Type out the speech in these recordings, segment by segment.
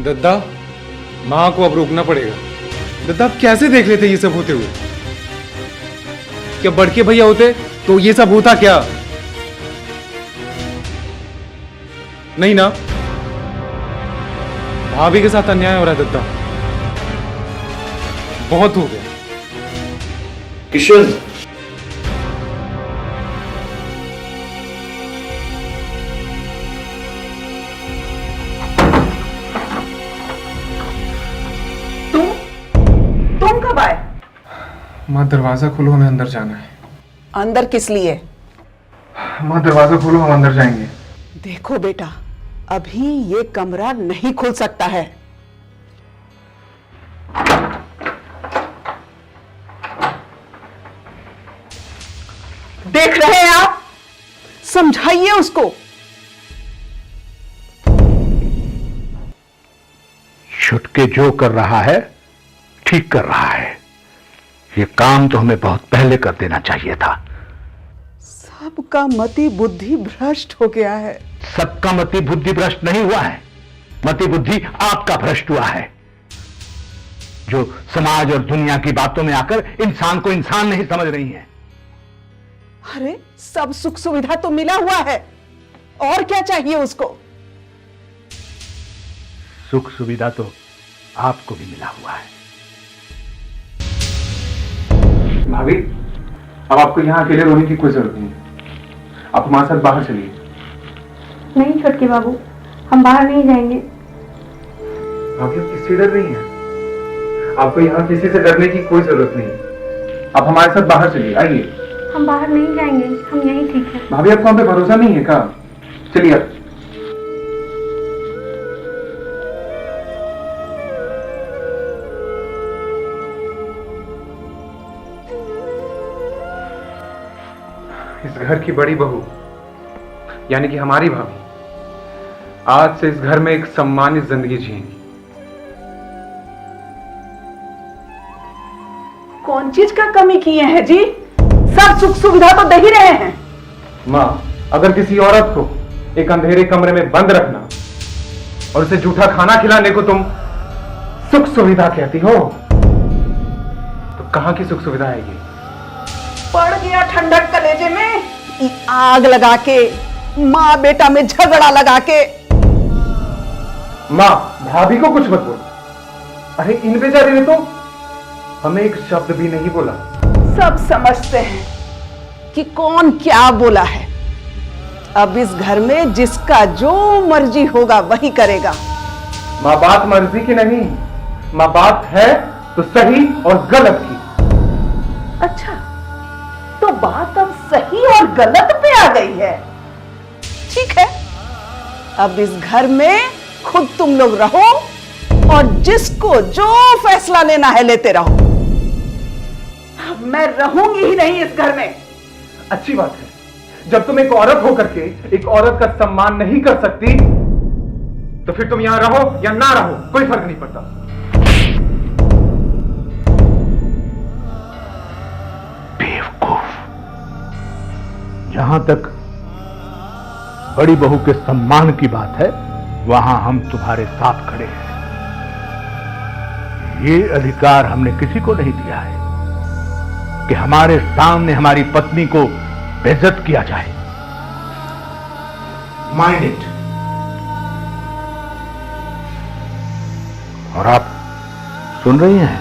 दद्दा, माँ को अब रोकना पड़ेगा। दद्दा, आप कैसे देख लेते ये सब होते हुए? क्या बड़के भैया होते तो ये सब होता क्या? नहीं ना, भाभी के साथ अन्याय हो रहा है दद्दा, बहुत हो गया। किशन, तुम कब आए? माँ दरवाजा खोलो, हमें अंदर जाना है। अंदर किस लिए? माँ दरवाजा खोलो, हम अंदर जाएंगे। देखो बेटा, अभी ये कमरा नहीं खुल सकता है। देख रहे हैं आप? समझाइए उसको। छुटके जो कर रहा है ठीक कर रहा है। ये काम तो हमें बहुत पहले कर देना चाहिए था। सबका मति बुद्धि भ्रष्ट हो गया है। सबका मति बुद्धि भ्रष्ट नहीं हुआ है, मति बुद्धि आपका भ्रष्ट हुआ है, जो समाज और दुनिया की बातों में आकर इंसान को इंसान नहीं समझ रही है। अरे सब सुख सुविधा तो मिला हुआ है, और क्या चाहिए उसको? सुख सुविधा तो आपको भी मिला हुआ है। भाभी, अब आपको यहाँ अकेले रोने की कोई जरूरत नहीं है। आप हमारे साथ बाहर चलिए। नहीं छोटके बाबू, हम बाहर नहीं जाएंगे। भाभी, आप किससे डर रही हैं? आपको यहाँ किसी से डरने की कोई जरूरत नहीं है। आप हमारे साथ बाहर चलिए, आइए। हम बाहर नहीं जाएंगे, हम यहीं ठीक है। भाभी, आपको हम पे भरोसा नहीं है क्या? चलिए आप। इस घर की बड़ी बहू यानी कि हमारी भाभी आज से इस घर में एक सम्मानित जिंदगी जिएंगी। कौन चीज का कमी किए हैं जी? सब सुख सुविधा तो दे ही रहे हैं। माँ, अगर किसी औरत को एक अंधेरे कमरे में बंद रखना और उसे जूठा खाना खिलाने को तुम सुख सुविधा कहती हो, तो कहां की सुख सुविधा है ये? पड़ गया ठंडक कलेजे में, आग लगा के, माँ बेटा में झगड़ा लगा के। माँ, भाभी को कुछ मत बोलो। अरे इन बेचारे ने तो हमें एक शब्द भी नहीं बोला। सब समझते हैं कि कौन क्या बोला है। अब इस घर में जिसका जो मर्जी होगा वही करेगा। माँ, बात मर्जी की नहीं, माँ बात है तो सही और गलत की। अच्छा, तो बात अब सही और गलत पे आ गई है। ठीक है, अब इस घर में खुद तुम लोग रहो और जिसको जो फैसला लेना है लेते रहो। अब मैं रहूंगी ही नहीं इस घर में। अच्छी बात है। जब तुम एक औरत होकर के एक औरत का सम्मान नहीं कर सकती, तो फिर तुम यहां रहो या ना रहो, कोई फर्क नहीं पड़ता। बेवकूफ। जहां तक बड़ी बहू के सम्मान की बात है, वहां हम तुम्हारे साथ खड़े हैं। ये अधिकार हमने किसी को नहीं दिया है कि हमारे सामने हमारी पत्नी को बेइज्जत किया जाए। Mind it. और आप सुन रही हैं,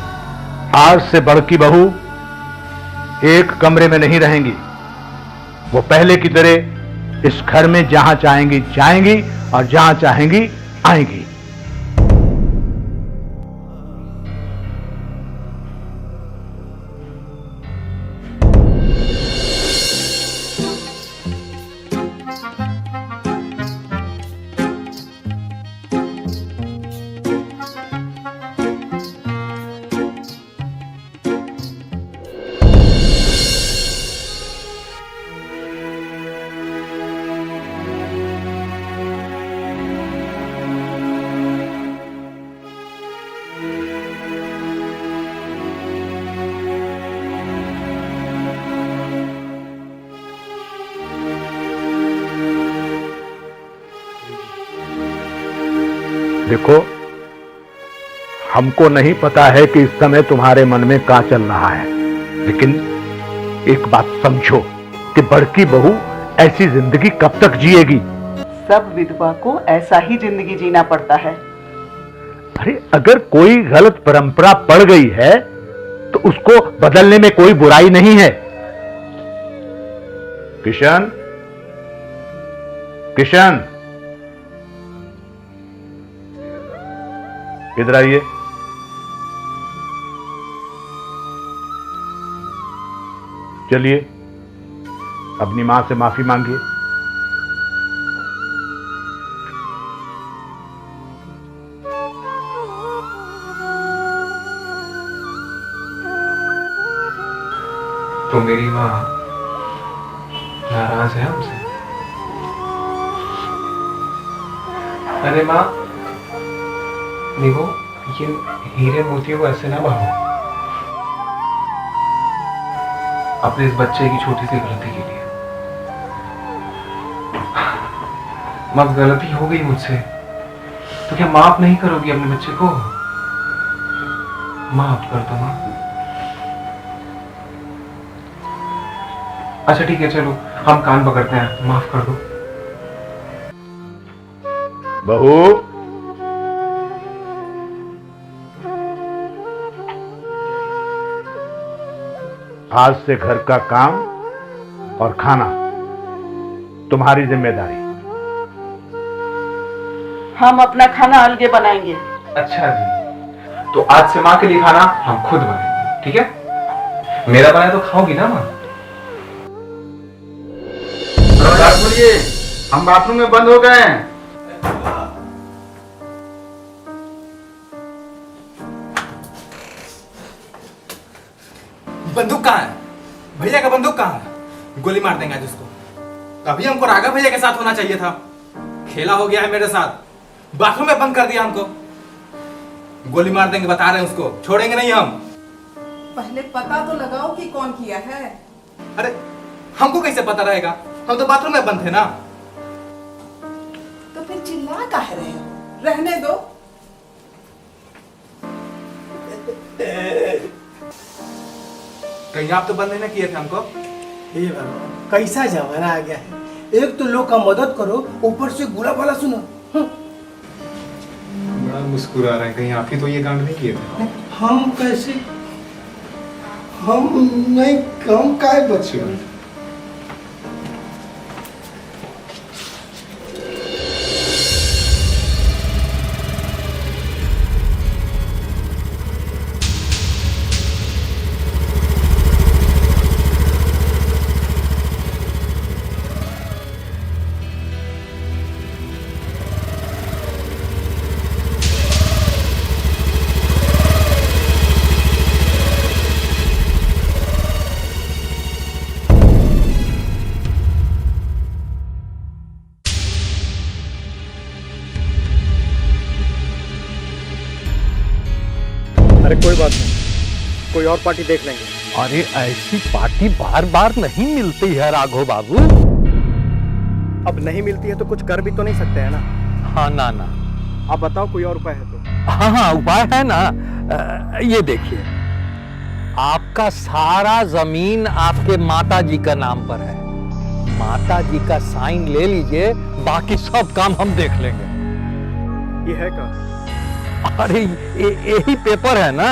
आज से बड़की बहू एक कमरे में नहीं रहेंगी। वो पहले की तरह इस घर में जहां चाहेंगी जाएंगी और जहां चाहेंगी आएंगी। देखो, हमको नहीं पता है कि इस समय तुम्हारे मन में क्या चल रहा है, लेकिन एक बात समझो कि बड़की बहू ऐसी जिंदगी कब तक जिएगी। सब विधवा को ऐसा ही जिंदगी जीना पड़ता है। अरे अगर कोई गलत परंपरा पड़ गई है तो उसको बदलने में कोई बुराई नहीं है। किशन, किशन, इधर आइए। चलिए अपनी मां से माफी मांगिए। तो मेरी मां नाराज है हमसे? अरे मां देखो, ये हीरे मोतियों को ऐसे ना बहाओ अपने इस बच्चे की छोटी सी गलती के लिए। मां गलती हो गई मुझसे, तो क्या माफ नहीं करोगी अपने बच्चे को? माफ कर दो मां। अच्छा ठीक है, चलो हम कान पकड़ते हैं, माफ कर दो। बहू, आज से घर का काम और खाना तुम्हारी जिम्मेदारी। हम अपना खाना अलगे बनाएंगे। अच्छा जी, तो आज से माँ के लिए खाना हम खुद बनाएंगे, ठीक है? मेरा बनाया तो खाओगी ना माँ? बोलिए, हम बाथरूम में बंद हो गए हैं। बंदूक कहाँ है? भैया का बंदूक कहाँ है? गोली मार देंगे आज उसको। अभी हमको राघव भैया के साथ होना चाहिए था। खेला हो गया है मेरे साथ। बाथरूम में बंद कर दिया हमको। गोली मार देंगे, बता रहे हैं उसको, छोड़ेंगे नहीं हम। पहले पता तो लगाओ कि कौन किया है। अरे हमको कैसे पता रहेगा? हम तो बाथरूम में बंद थे ना। तो फिर चिल्ला काहे रहे हो? रहने दो। कहीं आप तो बंद नहीं किए थे हमको। हे भगवान, कैसा जमाना आ गया है। एक तो लोग का मदद करो, ऊपर से बुरा भला सुनो। बड़ा मुस्कुरा रहे हैं, कहीं आप ही तो ये कांड नहीं किए थे? हम कैसे? हम नहीं, हम काय बचे? अरे कोई बात नहीं, कोई और पार्टी देख लेंगे। अरे ऐसी पार्टी बार बार नहीं मिलती है राघव बाबू। अब नहीं मिलती है तो कुछ कर भी तो नहीं सकते हैं ना। हाँ ना ना, आप बताओ कोई और उपाय है तो। हाँ हाँ उपाय है ना। ये देखिए, आपका सारा जमीन आपके माता जी का नाम पर है। माता जी का साइन ले लीजिए, बाकी सब काम हम देख लेंगे। ये है का? अरे यही पेपर है ना,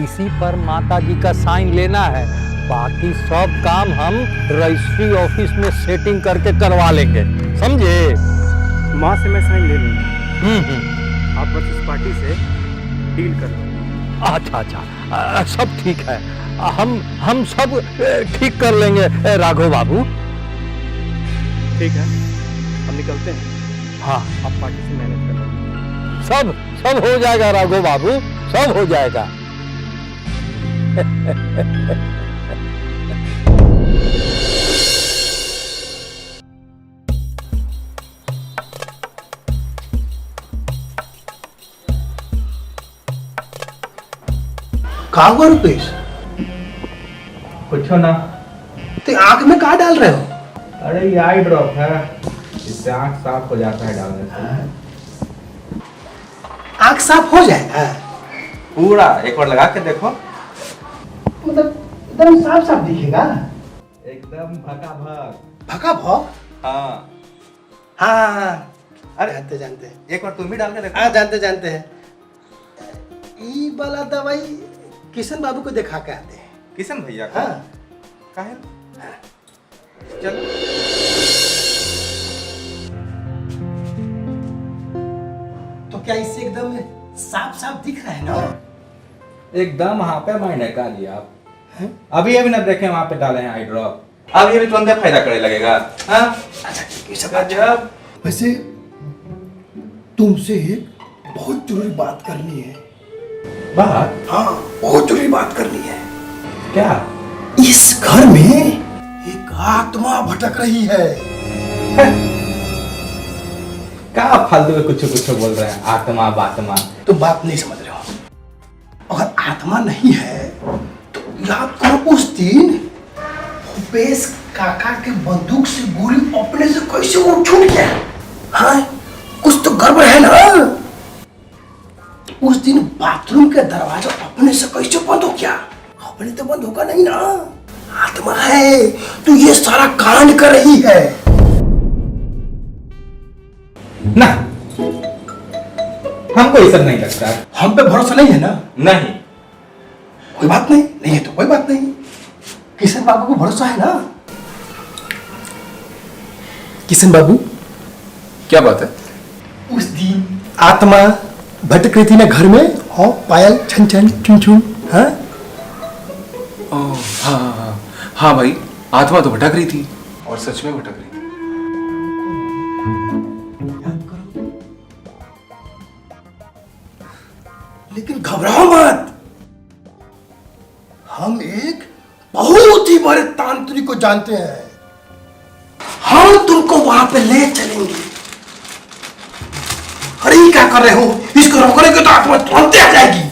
इसी पर माता जी का साइन लेना है। बाकी सब काम हम रजिस्ट्री ऑफिस में सेटिंग करके करवा लेंगे, समझे? माँ से मैं साइन ले लूंगा। आप बस इस पार्टी से डील कर लो। अच्छा अच्छा, सब ठीक है। हम सब ठीक कर लेंगे राघव बाबू। ठीक है, हम निकलते हैं। हाँ, आप पार्टी से मैनेज कर लो। सब हो जाएगा राघव बाबू, सब हो जाएगा। कहाँ हुआ रुपेश? कुछ ना। तो आंख में कहाँ डाल रहे हो? अरे ये आई ड्रॉप है, इससे आंख साफ हो जाता है डालने से। आंख साफ हो जाएगा? पूरा एक बार लगा के देखो, मतलब एकदम साफ साफ दिखेगा। एकदम भकाभक। भका भक। हाँ हाँ अरे जानते जानते हैं। एक बार तुम भी डाल के देखो। हाँ जानते जानते हैं। ई वाला दवाई किशन बाबू को दिखा के आते हैं। किशन भैया का? हाँ काहे? चलो तो क्या इससे एकदम साफ साफ दिख रहा है ना? एकदम वहाँ पे मैंने कहा लिया आप अभी अभी ना देखे वहाँ पे डाले हैं आई ड्रॉप, अब ये भी तुरंत फायदा करने लगेगा। हाँ अच्छा ठीक है सब अच्छा। वैसे तुमसे एक बहुत जरूरी बात करनी है। बात? हाँ बहुत जरूरी बात करनी है। क्या? इस घर में एक आत्मा भटक रही है। क्या फालतू में कुछ कुछ बोल रहे हैं, आत्मा बात्मा। तुम बात नहीं समझ रहे हो। अगर आत्मा नहीं है तो याद करो उस दिन भूपेश काका के बंदूक से गोली अपने से कैसे वो छूट गया। हाँ कुछ तो गड़बड़ है ना। उस दिन बाथरूम का दरवाजा अपने से कैसे बंद हो गया? अपने तो बंद होगा नहीं ना। आत्मा है तो ये सारा कांड कर रही है ना। हमको ये सब नहीं लगता है। हम पे भरोसा नहीं है ना? नहीं। कोई बात नहीं, नहीं है तो कोई बात नहीं। किशन बाबू को भरोसा है ना? किशन बाबू क्या बात है? उस दिन आत्मा भटक रही थी ना घर में, और पायल छन छन छुन छुन। हाँ हाँ हाँ हाँ हाँ भाई, आत्मा तो भटक रही थी और सच में भटक रही थी। याद करो, लेकिन घबराओ मत। हम एक बहुत ही बड़े तांत्रिक को जानते हैं। हम तुमको वहां पे ले चलेंगे। अरे ये क्या कर रहे हो? इसको रोकने की तो आत्मा तुरंत आ जाएगी।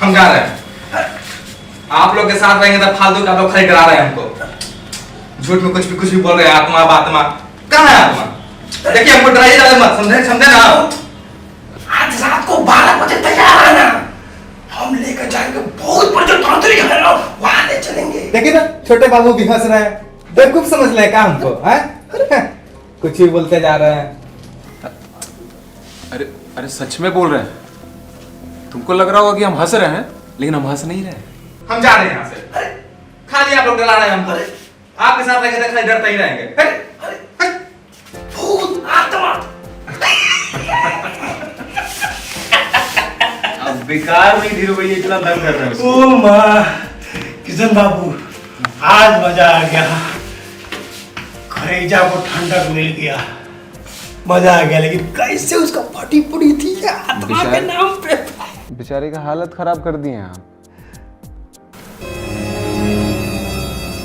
हम जा रहे हैं। आप लोग के साथ रहेंगे तो फालतू का लोग खड़ी करा रहे हैं हमको। झूठ में कुछ भी बोल रहे हैं, आत्मा बात्मा। कहाँ है आत्मा? देखिए हमको डराइए ज्यादा मत, समझे ना? आज रात को 12 बजे तैयार आना। हम लेकर जाएंगे बहुत बड़े तांत्रिक है ना, वहां ले चलेंगे। देखिए ना छोटे बाबू भी हंस रहे हैं। बेवकूफ समझ ले क्या हमको? हैं? कुछ भी बोलते जा रहे हैं। अरे अरे सच में बोल रहे हैं। तुमको लग रहा होगा कि हम हंस रहे हैं, लेकिन हम हंस नहीं रहे हैं। हम जा रहे हैं यहाँ से। खाली आप लोग डरा रहे हैं हमको। आपके साथ रहेंगे तो खाली डरते ही रहेंगे। भूत आत्मा। अब बेकार में धीरू भैया इतना दम कर रहे हैं। ओ माँ किशन बाबू, आज मजा आ गया। कलेजा को ठंडक मिल गया, मजा आ गया। लेकिन कैसे उसका फटी पड़ी थी आत्मा के नाम पे। बेचारे का हालत खराब कर दिए आप।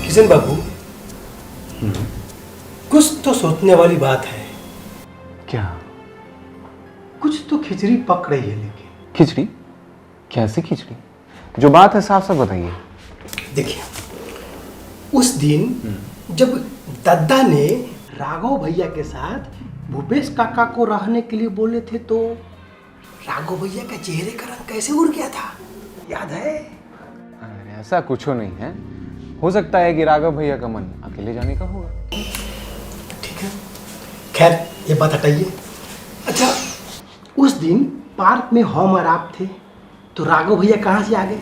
किशन बाबू कुछ तो सोचने वाली बात है। क्या? कुछ तो खिचड़ी पक रही है। लेकिन खिचड़ी? कैसी खिचड़ी? जो बात है साफ साफ बताइए। देखिए उस दिन जब दद्दा ने राघव भैया के साथ भूपेश काका को रहने के लिए बोले थे, तो राघव भैया का चेहरे का रंग कैसे उड़ गया था, याद है? अरे ऐसा कुछ नहीं है। हो सकता है कि राघव भैया का मन अकेले जाने का होगा। ठीक है, खैर ये बात हटाइए। अच्छा उस दिन पार्क में हम और आप थे, तो राघव भैया कहाँ से आ गए?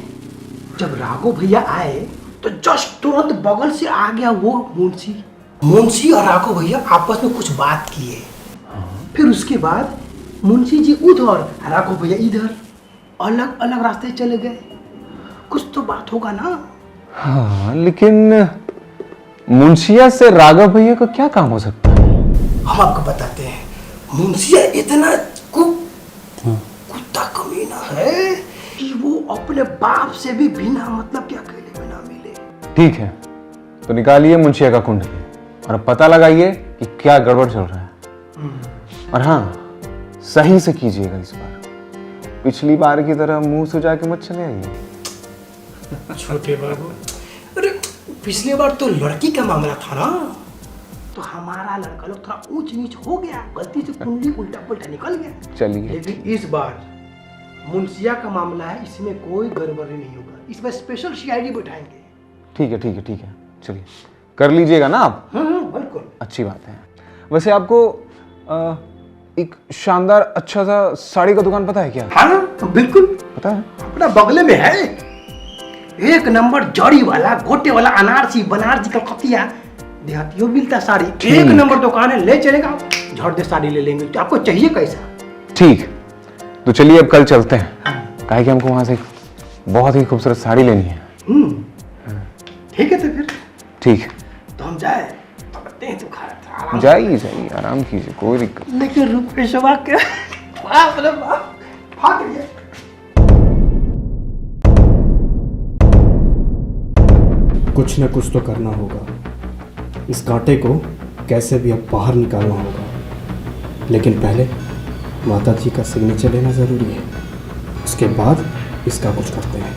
जब राघव भैया आए तो जस्ट तुरंत बगल से आ गया वो मुंशी और राघव भैया आपस में कुछ बात किए। फिर उसके बाद मुंशी जी उधर, राघव भैया इधर, अलग अलग रास्ते चले गए। कुछ तो बात होगा ना? हाँ, लेकिन मुंशिया से राघव भैया का क्या काम हो सकता है? हम आपको बताते हैं। मुंशिया इतना कुत्ता कमीना है कि वो अपने बाप से भी बिना मतलब के अकेले में ना मिले। ठीक है, तो निकालिए मुंशिया का कुंडली और पता लगाइए कि क्या गड़बड़ चल रहा है। और हाँ, सही से कीजिएगा इस बार। पिछली बार की तरह मुंह सुजा के मत चले आइए। छोटे बाबू, अरे पिछली बार तो लड़की का मामला था ना, तो हमारा लड़का लोग थोड़ा ऊंच नीच हो गया, गलती से कुंडली उल्टा पुल्टा निकल गया। चलिए, लेकिन इस बार मुंशिया का मामला है, इसमें कोई गड़बड़ी नहीं होगा, इसमें स्पेशल सीआईडी बैठाएंगे। ठीक है ठीक है ठीक है, चलिए कर लीजिएगा ना आप। बिल्कुल अच्छी बात है। वैसे आपको एक शानदार अच्छा सा साड़ी का दुकान पता है क्या? हाँ बिल्कुल पता है, अपना बगले में है, एक नंबर जड़ी वाला, गोटे वाला, अनारसी, बनारसी, कलकतिया, देहातियों मिलता साड़ी, एक नंबर दुकान है, ले चलेगा, झट दे साड़ी ले लेंगे। तो आपको चाहिए कैसा? ठीक, तो चलिए अब कल चलते हैं, काहे कि हमको वहां से एक बहुत ही खूबसूरत साड़ी लेनी है। ठीक है तो फिर ठीक, तो हम जाए तो करते हैं, तो खा जाइए जाइए, आराम कीजिए, कोई दिक्कत। लेकिन रुपये सवा के बाप रे बाप, भाग गए। कुछ न कुछ तो करना होगा, इस कांटे को कैसे भी अब बाहर निकालना होगा, लेकिन पहले माता जी का सिग्नेचर लेना ज़रूरी है, उसके बाद इसका कुछ करते हैं।